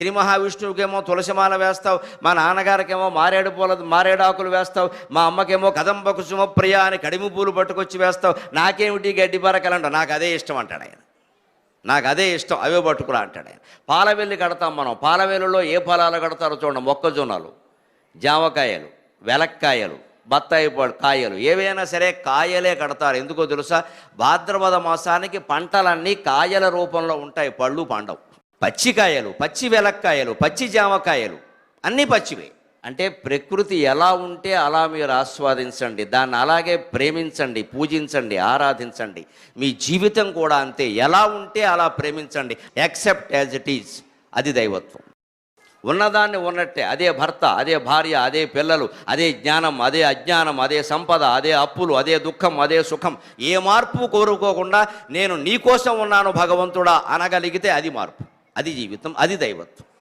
శ్రీ మహావిష్ణువుకేమో తులసిమాల వేస్తావు, మా నాన్నగారికేమో మారేడాకులు వేస్తావు, మా అమ్మకేమో కదంబ కుసుమ ప్రియ అని కడిమి పూలు పట్టుకొచ్చి వేస్తావు, నాకేమిటి గడ్డి పరకలంట, నాకు అదే ఇష్టం అంటాడు ఆయన. నాకు అదే ఇష్టం, అవే పట్టుకురా అంటాడు ఆయన. పాలవెల్లి కడతాం మనం. పాలవెల్లులో ఏ ఫలాలు కడతారో చూడండి. మొక్కజొన్నలు, జామకాయలు, వెలక్కాయలు, బత్తాయి కాయలు, ఏవైనా సరే కాయలే కడతారు. ఎందుకో తెలుసా? భాద్రపద మాసానికి పంటలన్నీ కాయల రూపంలో ఉంటాయి, పళ్ళు పండవు. పచ్చికాయలు, పచ్చి వెలక్కాయలు, పచ్చి జామకాయలు అన్నీ పచ్చివే. అంటే ప్రకృతి ఎలా ఉంటే అలా మీరు ఆస్వాదించండి, దాన్ని అలాగే ప్రేమించండి, పూజించండి, ఆరాధించండి. మీ జీవితం కూడా అంతే, ఎలా ఉంటే అలా ప్రేమించండి. Accept as it is. అది దైవత్వం. ఉన్నదాన్ని ఉన్నట్టే, అదే భర్త, అదే భార్య, అదే పిల్లలు, అదే జ్ఞానం, అదే అజ్ఞానం, అదే సంపద, అదే అప్పులు, అదే దుఃఖం, అదే సుఖం. ఏ మార్పు కోరుకోకుండా నేను నీ కోసం ఉన్నాను భగవంతుడా అనగలిగితే అది మార్పు, అది జీవితం, అది దైవత్వం.